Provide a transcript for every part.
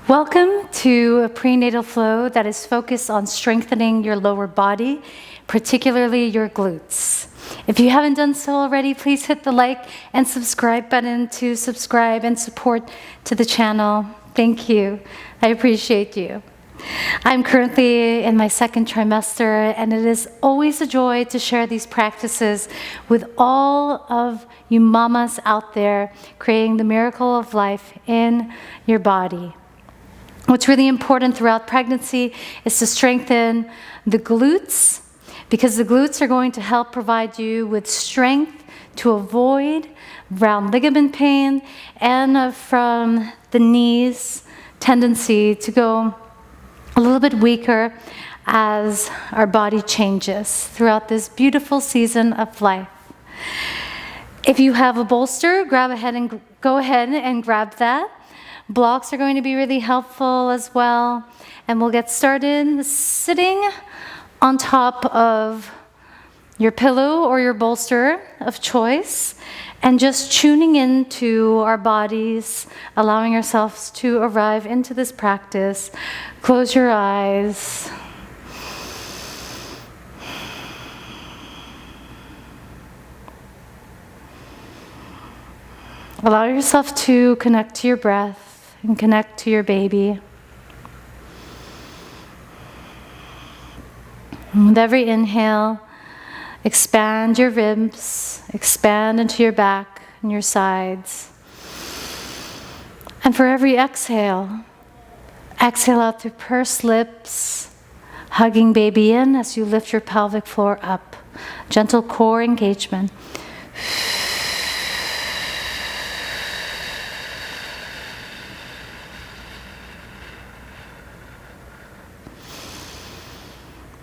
Welcome to a prenatal flow that is focused on strengthening your lower body, particularly your glutes. If you haven't done so already, please hit the like and subscribe button to subscribe and support to the channel. Thank you. I appreciate you. I'm currently in my second trimester, and it is always a joy to share these practices with all of you mamas out there creating the miracle of life in your body. What's really important throughout pregnancy is to strengthen the glutes, because the glutes are going to help provide you with strength to avoid round ligament pain and from the knees tendency to go a little bit weaker as our body changes throughout this beautiful season of life. If you have a bolster, go ahead and grab that. Blocks are going to be really helpful as well. And we'll get started sitting on top of your pillow or your bolster of choice and just tuning into our bodies, allowing ourselves to arrive into this practice. Close your eyes. Allow yourself to connect to your breath and connect to your baby. And with every inhale, expand your ribs, expand into your back and your sides. And for every exhale, exhale out through pursed lips, hugging baby in as you lift your pelvic floor up. Gentle core engagement.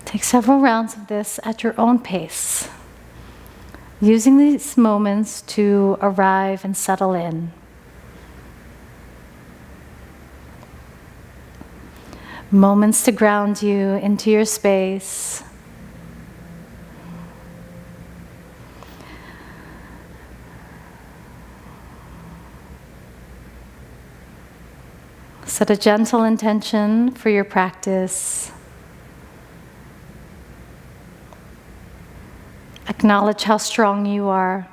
Take several rounds of this at your own pace, using these moments to arrive and settle in. Moments to ground you into your space. Set a gentle intention for your practice. Acknowledge how strong you are.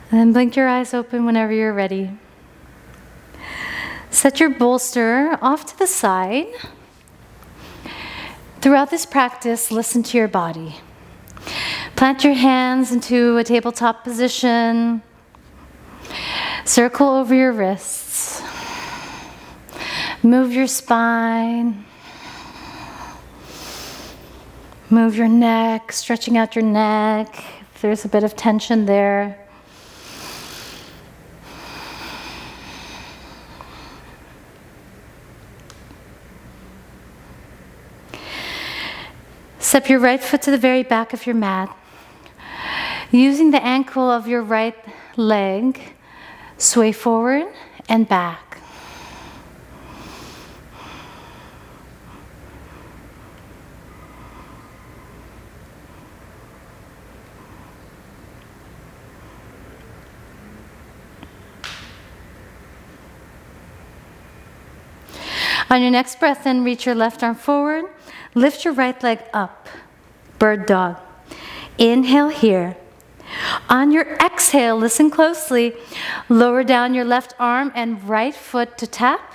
And then blink your eyes open whenever you're ready. Set your bolster off to the side. Throughout this practice, listen to your body. Plant your hands into a tabletop position. Circle over your wrists. Move your spine. Move your neck, stretching out your neck. If there's a bit of tension there. Step your right foot to the very back of your mat. Using the ankle of your right leg, sway forward and back. On your next breath in, reach your left arm forward. Lift your right leg up. Bird dog. Inhale here. On your exhale, listen closely. Lower down your left arm and right foot to tap.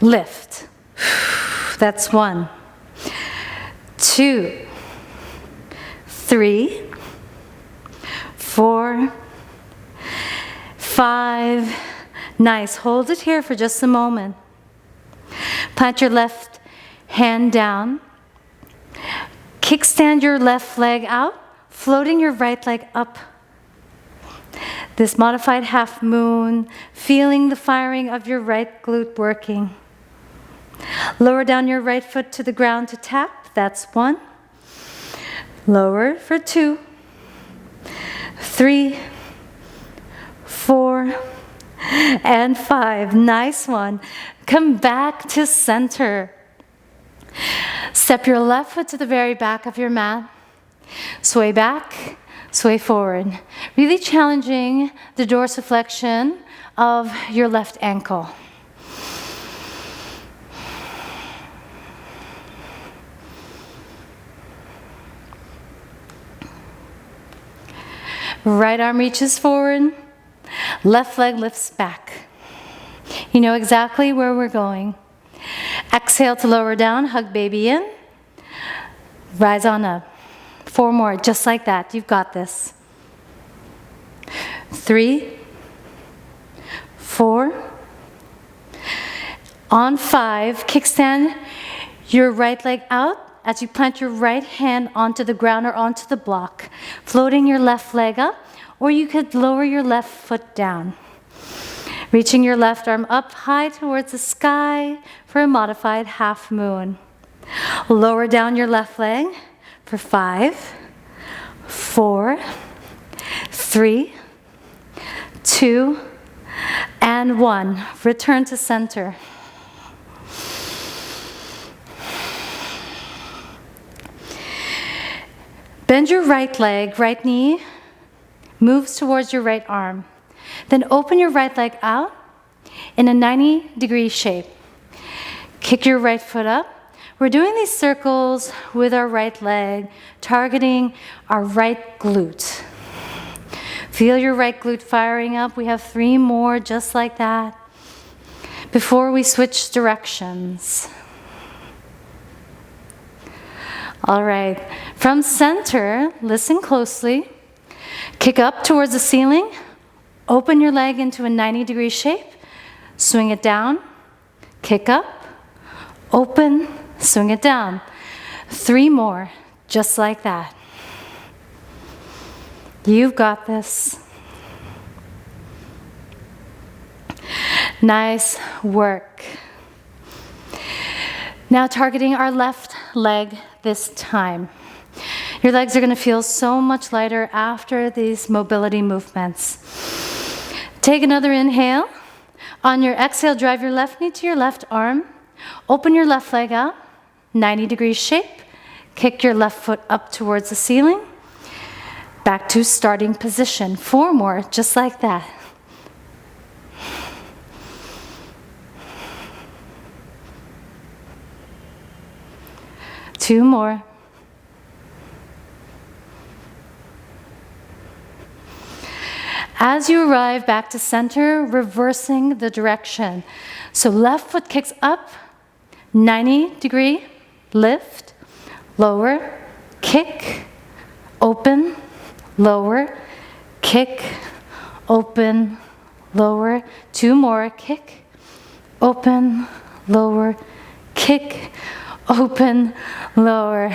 Lift. That's 1, 2, 3, 4, 5. Nice. Hold it here for just a moment. Plant your left hand down. Kickstand your left leg out, floating your right leg up. This modified half moon, feeling the firing of your right glute working. Lower down your right foot to the ground to tap. That's 1. Lower for 2, 3, 4, and 5. Nice one. Come back to center. Step your left foot to the very back of your mat. Sway back, sway forward. Really challenging the dorsiflexion of your left ankle. Right arm reaches forward, left leg lifts back. You know exactly where we're going. Exhale to lower down, hug baby in. Rise on up. 4 more, just like that. You've got this. 3, 4. On 5, kickstand your right leg out as you plant your right hand onto the ground or onto the block, floating your left leg up, or you could lower your left foot down. Reaching your left arm up high towards the sky for a modified half moon. Lower down your left leg for 5, 4, 3, 2, and 1. Return to center. Bend your right leg, right knee moves towards your right arm. Then open your right leg out in a 90-degree shape. Kick your right foot up. We're doing these circles with our right leg, targeting our right glute. Feel your right glute firing up. We have 3 more just like that before we switch directions. All right, from center, listen closely. Kick up towards the ceiling. Open your leg into a 90-degree shape. Swing it down. Kick up. Open. Swing it down. 3 more, just like that. You've got this. Nice work. Now targeting our left leg this time. Your legs are going to feel so much lighter after these mobility movements. Take another inhale. On your exhale, drive your left knee to your left arm. Open your left leg out, 90-degree shape. Kick your left foot up towards the ceiling. Back to starting position. 4 more, just like that. Two more. As you arrive back to center, reversing the direction. So left foot kicks up, 90-degree lift, lower, kick, open, lower, kick, open, lower. 2 more, kick, open, lower, kick, open, lower.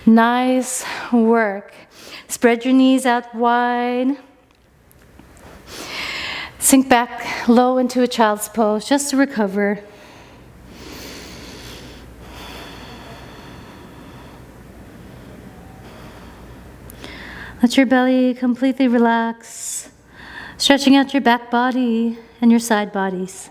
Nice work. Spread your knees out wide. Sink back low into a child's pose just to recover. Let your belly completely relax, stretching out your back body and your side bodies.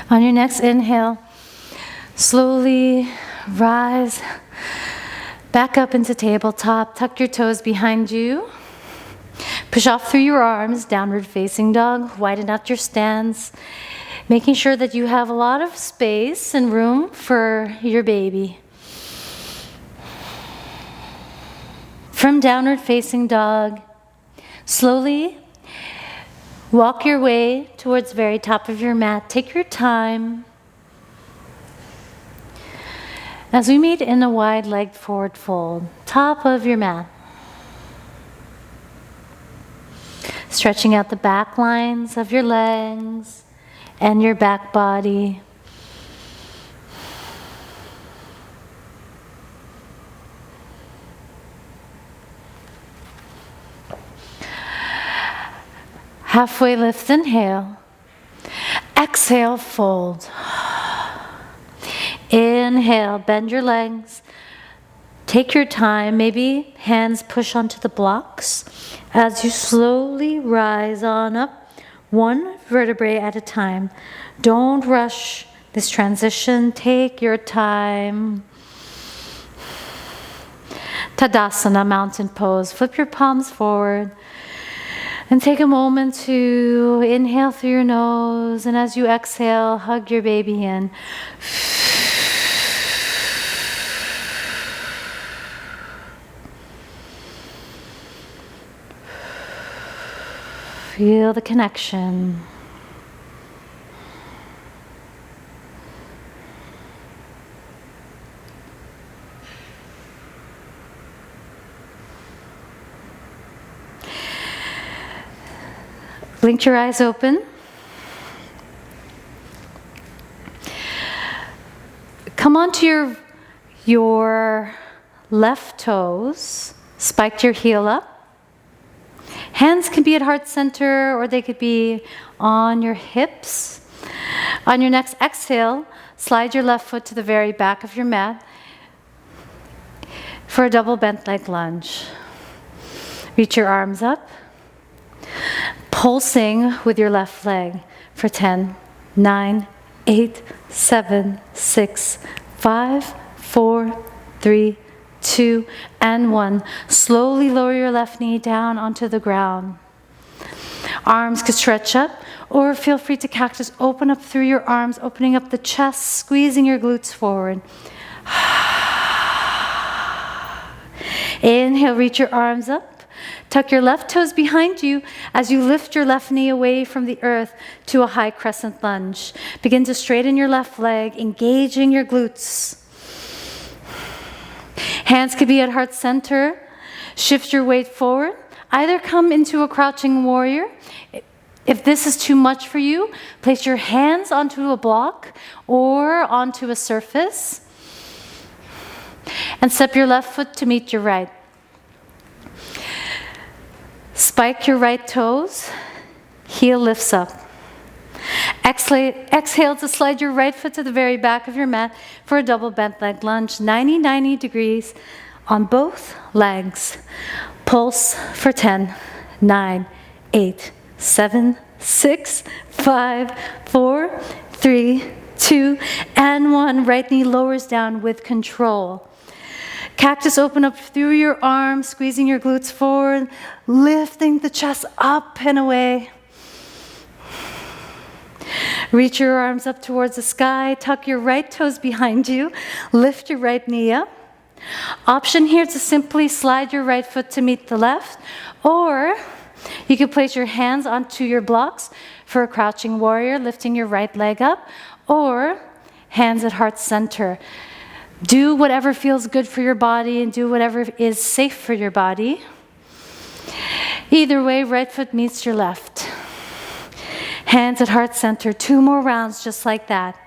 On your next inhale, slowly rise back up into tabletop. Tuck your toes behind you. Push off through your arms, downward facing dog. Widen out your stance, making sure that you have a lot of space and room for your baby. From downward facing dog, slowly walk your way towards the very top of your mat. Take your time. As we meet in a wide-legged forward fold, top of your mat. Stretching out the back lines of your legs and your back body. Halfway lift, inhale. Exhale, fold. Inhale, bend your legs. Take your time, maybe hands push onto the blocks as you slowly rise on up, one vertebrae at a time. Don't rush this transition, take your time. Tadasana, mountain pose. Flip your palms forward and take a moment to inhale through your nose, and as you exhale, hug your baby in. Feel the connection. Blink your eyes open. Come onto your left toes. Spike your heel up. Hands can be at heart center or they could be on your hips. On your next exhale, slide your left foot to the very back of your mat for a double bent leg lunge. Reach your arms up, pulsing with your left leg for 10, 9, 8, 7, 6, 5, 4, 3, 2, and 1. Slowly lower your left knee down onto the ground. Arms could stretch up, or feel free to cactus. Open up through your arms, opening up the chest, squeezing your glutes forward. Inhale, reach your arms up. Tuck your left toes behind you as you lift your left knee away from the earth to a high crescent lunge. Begin to straighten your left leg, engaging your glutes. Hands could be at heart center. Shift your weight forward. Either come into a crouching warrior. If this is too much for you, place your hands onto a block or onto a surface. And step your left foot to meet your right. Spike your right toes. Heel lifts up. Exhale to slide your right foot to the very back of your mat for a double bent leg lunge, 90 degrees on both legs. Pulse for 10, 9, 8, 7, 6, 5, 4, 3, 2, and 1. Right knee lowers down with control. Cactus, open up through your arms, squeezing your glutes forward, lifting the chest up and away. Reach your arms up towards the sky, tuck your right toes behind you, lift your right knee up. Option here to simply slide your right foot to meet the left, or you can place your hands onto your blocks for a crouching warrior, lifting your right leg up, or hands at heart center. Do whatever feels good for your body and do whatever is safe for your body. Either way, right foot meets your left. Hands at heart center. 2 more rounds just like that.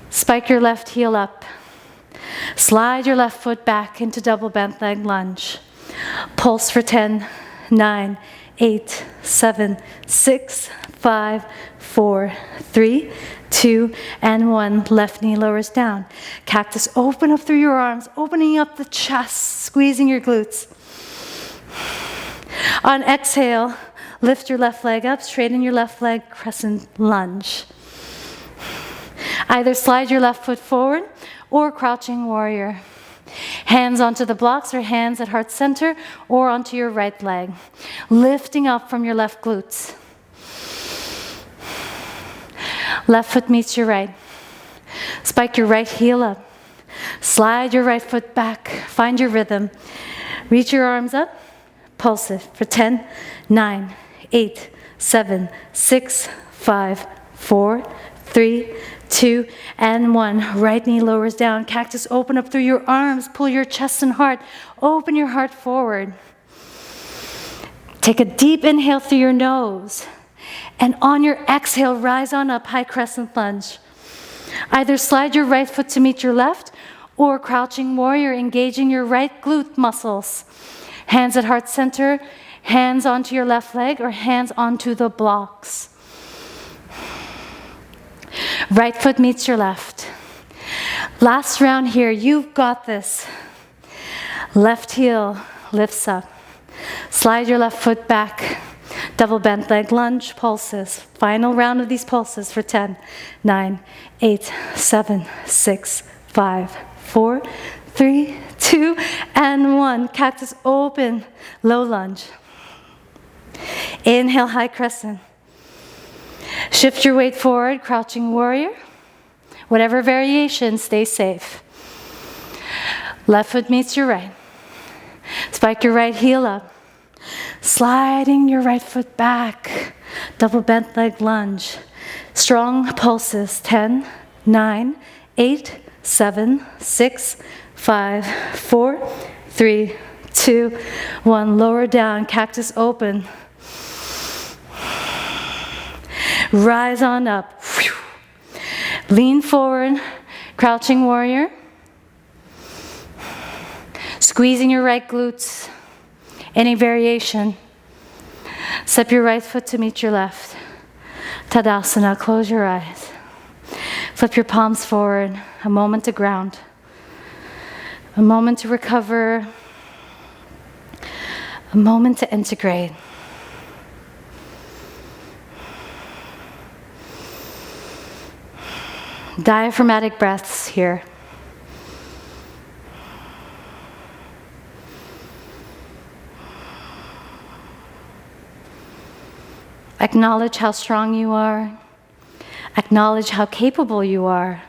Spike your left heel up. Slide your left foot back into double bent leg lunge. Pulse for 10, 9, 8, 7, 6, 5, 4, 3, 2, and 1. Left knee lowers down. Cactus, open up through your arms, opening up the chest, squeezing your glutes. On exhale, lift your left leg up, straighten your left leg, crescent lunge. Either slide your left foot forward or crouching warrior. Hands onto the blocks or hands at heart center or onto your right leg. Lifting up from your left glutes. Left foot meets your right. Spike your right heel up. Slide your right foot back. Find your rhythm. Reach your arms up. Pulse it for 10, 9, 8, 7, 6, 5, 4, 3, 2, and 1. Right knee lowers down. Cactus, open up through your arms. Pull your chest and heart. Open your heart forward. Take a deep inhale through your nose. And on your exhale, rise on up, high crescent lunge. Either slide your right foot to meet your left or crouching warrior, engaging your right glute muscles. Hands at heart center, Hands onto your left leg or hands onto the blocks. Right foot meets your left. Last round here, you've got this. Left heel lifts up. Slide your left foot back. Double bent leg lunge, pulses. Final round of these pulses for 10, 9, 8, 7, 6, 5, 4, 3, 2, and 1. Cactus open, low lunge. Inhale, high crescent. Shift your weight forward, crouching warrior. Whatever variation, stay safe. Left foot meets your right. Spike your right heel up. Sliding your right foot back. Double bent leg lunge. Strong pulses. 10, 9, 8, 7, 6, 5, 4, 3, 2, 1. Lower down, cactus open. Rise on up. Lean forward, crouching warrior. Squeezing your right glutes. Any variation. Step your right foot to meet your left. Tadasana, close your eyes. Flip your palms forward. A moment to ground. A moment to recover. A moment to integrate. Diaphragmatic breaths here. Acknowledge how strong you are. Acknowledge how capable you are.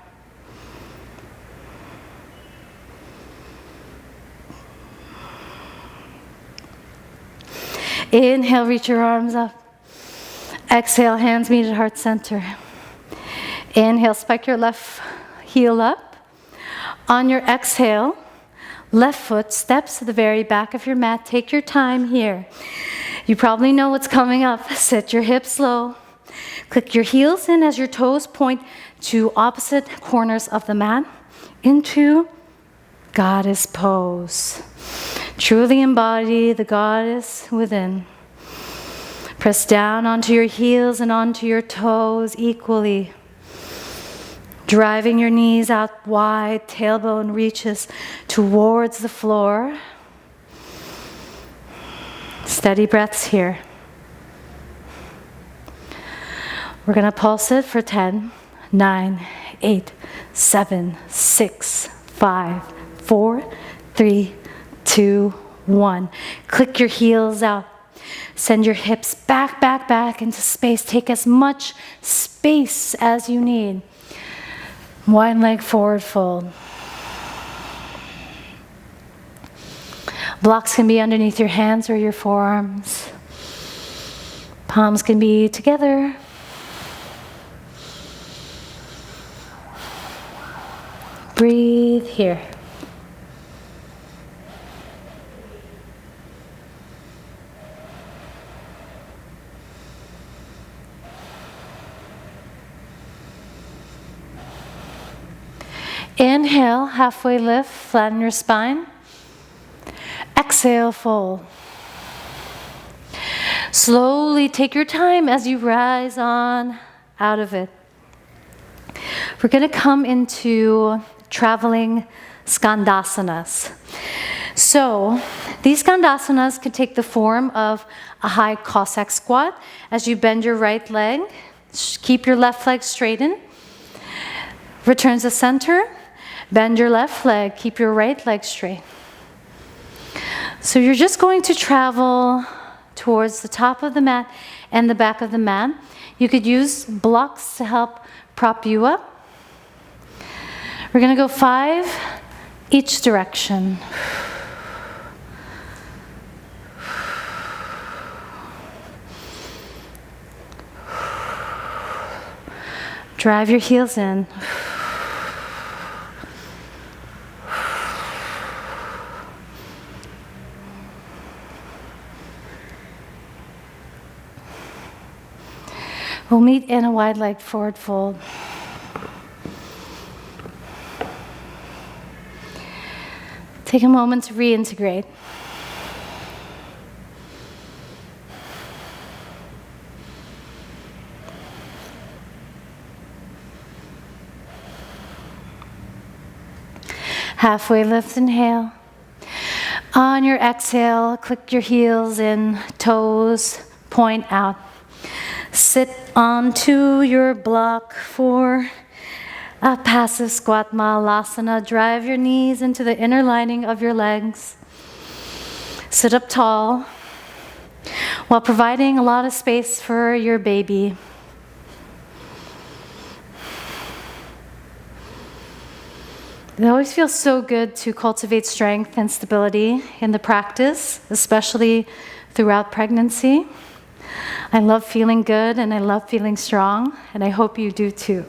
Inhale, reach your arms up. Exhale, hands meet at heart center. Inhale, spike your left heel up. On your exhale, left foot steps to the very back of your mat. Take your time here. You probably know what's coming up. Set your hips low. Click your heels in as your toes point to opposite corners of the mat into goddess pose. Truly embody the goddess within. Press down onto your heels and onto your toes equally. Driving your knees out wide, tailbone reaches towards the floor. Steady breaths here. We're going to pulse it for 10, 9, 8, 7, 6, 5, 4, 3, 2, 1. Click your heels out. Send your hips back, back, back into space. Take as much space as you need. One leg forward fold. Blocks can be underneath your hands or your forearms. Palms can be together. Breathe here. Inhale, halfway lift, flatten your spine. Exhale, fold. Slowly take your time as you rise on out of it. We're going to come into traveling Skandasanas. So these Skandasanas can take the form of a high Cossack squat as you bend your right leg, keep your left leg straightened, return to center, bend your left leg, keep your right leg straight. So you're just going to travel towards the top of the mat and the back of the mat. You could use blocks to help prop you up. We're going to go 5 each direction. Drive your heels in. We'll meet in a wide leg forward fold. Take a moment to reintegrate. Halfway lift, inhale. On your exhale, click your heels in, toes point out. Sit onto your block for a passive squat malasana. Drive your knees into the inner lining of your legs. Sit up tall while providing a lot of space for your baby. It always feels so good to cultivate strength and stability in the practice, especially throughout pregnancy. I love feeling good and I love feeling strong, and I hope you do too.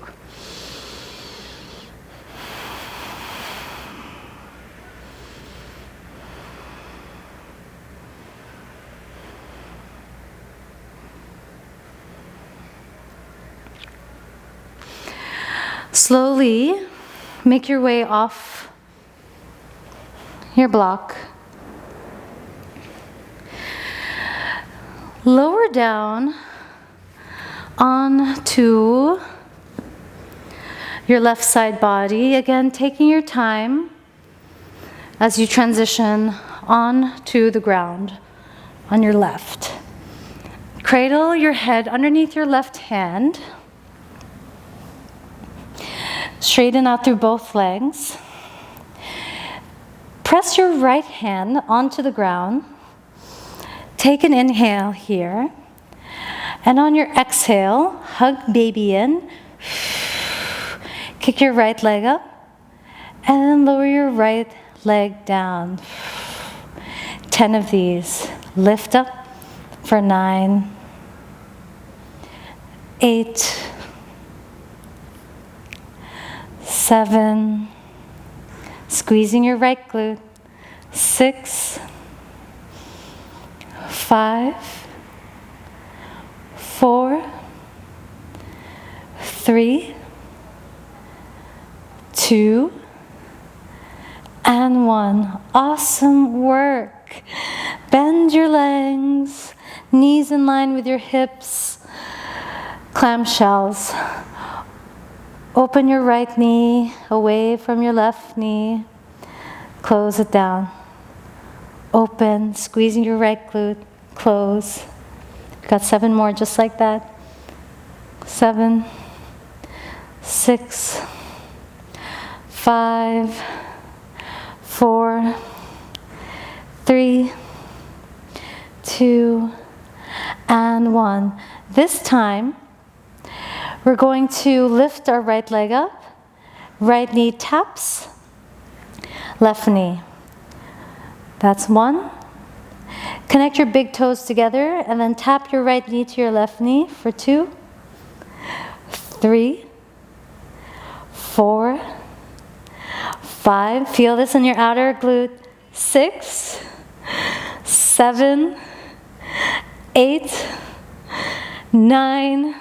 Slowly make your way off your block. Lower down onto your left side body. Again, taking your time as you transition onto the ground on your left. Cradle your head underneath your left hand. Straighten out through both legs. Press your right hand onto the ground. Take an inhale here. And on your exhale, hug baby in. Kick your right leg up. And then lower your right leg down. 10 of these. Lift up for 9, 8, 7, squeezing your right glute, 6, 5, 4, 3, 2, and 1. Awesome work. Bend your legs, knees in line with your hips, clamshells. Open your right knee away from your left knee. Close it down. Open, squeezing your right glute. Close. Got 7 more just like that. 7, 6, 5, 4, 3, 2, and 1. This time, we're going to lift our right leg up. Right knee taps. Left knee. That's 1. Connect your big toes together and then tap your right knee to your left knee for 2, 3, 4, 5. Feel this in your outer glute. 6, 7, 8, 9,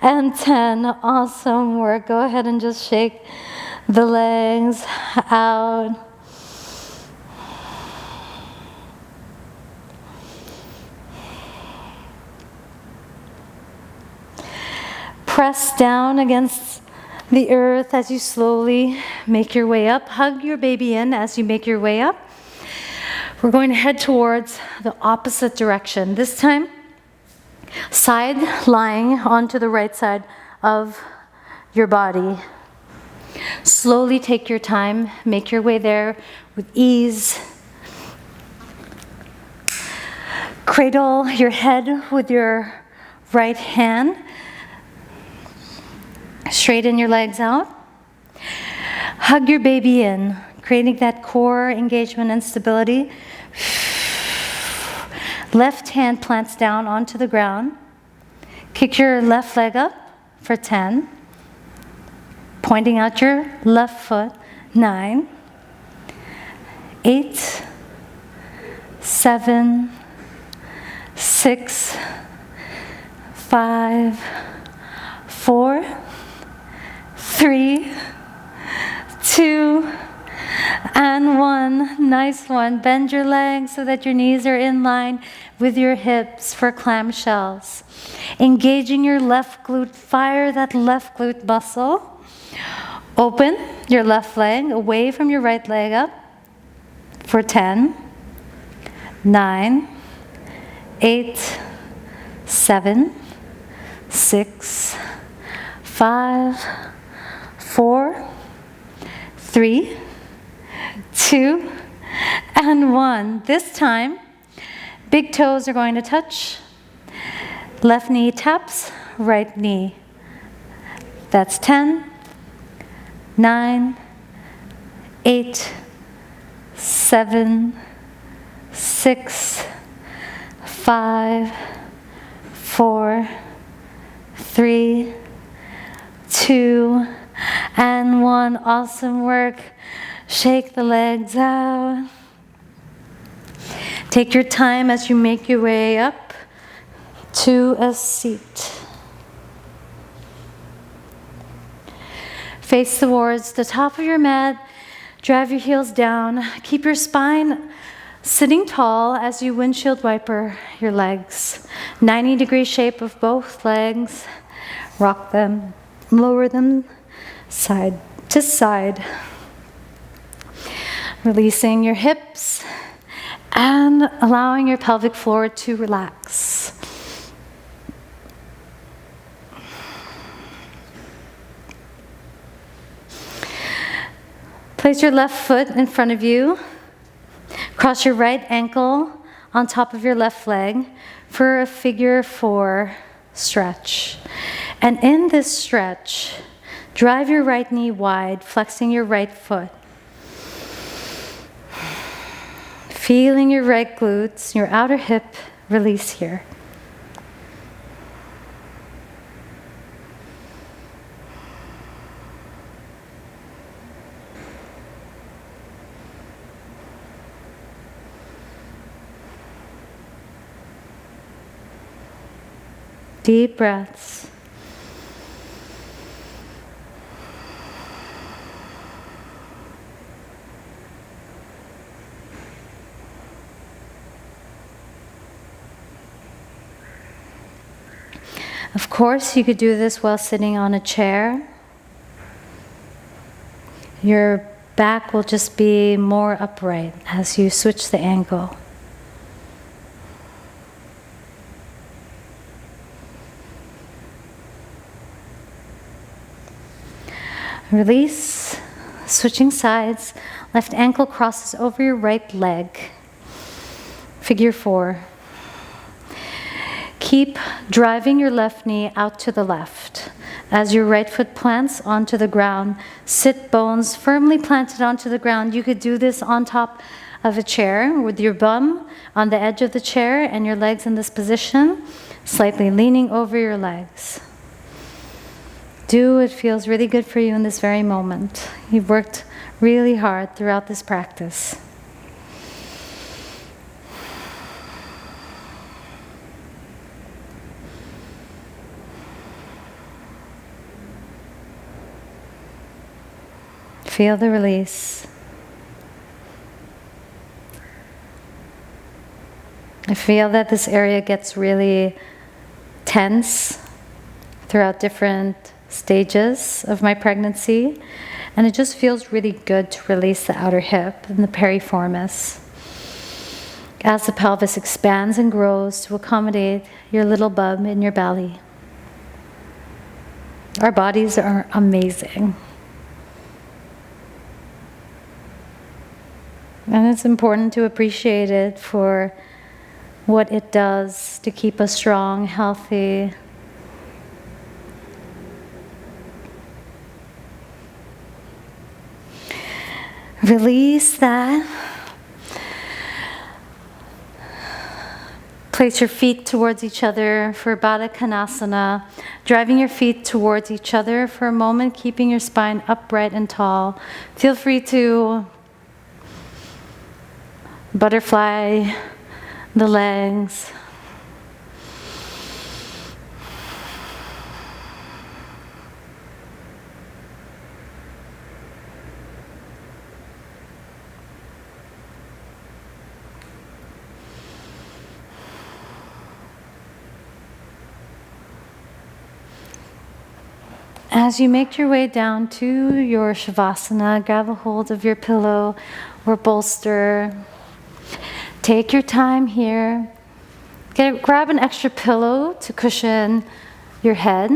and 10. Awesome work. Go ahead and just shake the legs out. Press down against the earth as you slowly make your way up. Hug your baby in as you make your way up. We're going to head towards the opposite direction. This time, side lying onto the right side of your body. Slowly take your time, make your way there with ease. Cradle your head with your right hand. Straighten your legs out. Hug your baby in, creating that core engagement and stability. Left hand plants down onto the ground. Kick your left leg up for 10. Pointing out your left foot. 9, 8, 7, 6, 5, 4, 3, 2, and 1. Nice one. Bend your legs so that your knees are in line with your hips for clamshells. Engaging your left glute. Fire that left glute muscle. Open your left leg away from your right leg up for 10, 9, 8, 7, 6, 5, 4, 3, 2, and 1. This time, big toes are going to touch. Left knee taps, right knee. That's 10, 9, 8, 7, 6, 5, 4, 3, 2, and 1. Awesome work. Shake the legs out. Take your time as you make your way up to a seat. Face towards the top of your mat. Drive your heels down. Keep your spine sitting tall as you windshield wiper your legs. 90-degree shape of both legs. Rock them. Lower them side to side. Releasing your hips and allowing your pelvic floor to relax. Place your left foot in front of you. Cross your right ankle on top of your left leg for a figure 4 stretch. And in this stretch, drive your right knee wide, flexing your right foot. Feeling your right glutes, your outer hip release here. Deep breaths. Of course, you could do this while sitting on a chair. Your back will just be more upright as you switch the angle. Release, switching sides. Left ankle crosses over your right leg. Figure 4. Keep driving your left knee out to the left. As your right foot plants onto the ground, sit bones firmly planted onto the ground. You could do this on top of a chair with your bum on the edge of the chair and your legs in this position, slightly leaning over your legs. Do what feels really good for you in this very moment. You've worked really hard throughout this practice. Feel the release. I feel that this area gets really tense throughout different stages of my pregnancy, and it just feels really good to release the outer hip and the piriformis as the pelvis expands and grows to accommodate your little bub in your belly. Our bodies are amazing. And it's important to appreciate it for what it does to keep us strong, healthy. Release that. Place your feet towards each other for Baddha Konasana, driving your feet towards each other for a moment, keeping your spine upright and tall. Feel free to butterfly the legs. As you make your way down to your Savasana, grab a hold of your pillow or bolster. Take your time here. Grab an extra pillow to cushion your head.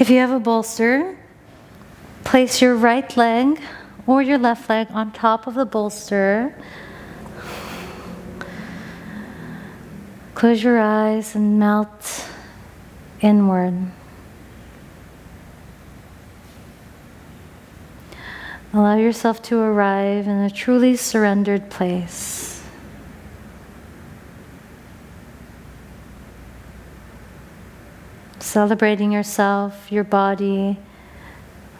If you have a bolster, place your right leg or your left leg on top of the bolster. Close your eyes and melt inward. Allow yourself to arrive in a truly surrendered place. Celebrating yourself, your body,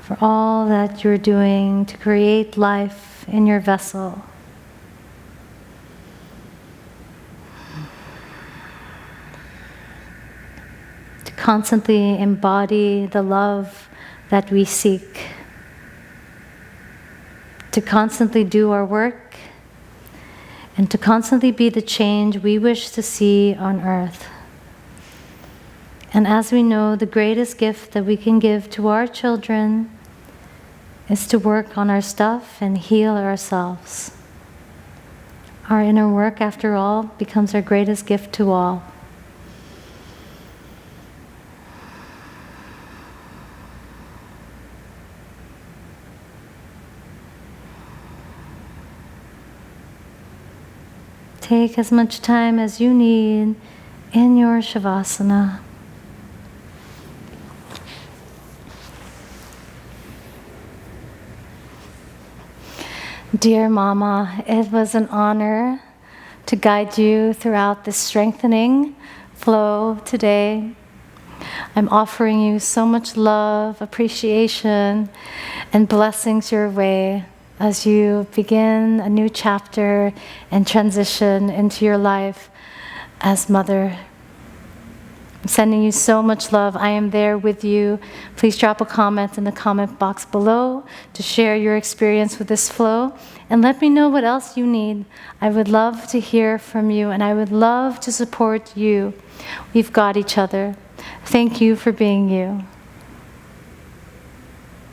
for all that you're doing to create life in your vessel. To constantly embody the love that we seek. To constantly do our work, and to constantly be the change we wish to see on earth. And as we know, the greatest gift that we can give to our children is to work on our stuff and heal ourselves. Our inner work, after all, becomes our greatest gift to all. Take as much time as you need in your Shavasana. Dear Mama, it was an honor to guide you throughout this strengthening flow today. I'm offering you so much love, appreciation, and blessings your way as you begin a new chapter and transition into your life as mother. I'm sending you so much love. I am there with you. Please drop a comment in the comment box below to share your experience with this flow, and let me know what else you need. I would love to hear from you, and I would love to support you. We've got each other. Thank you for being you.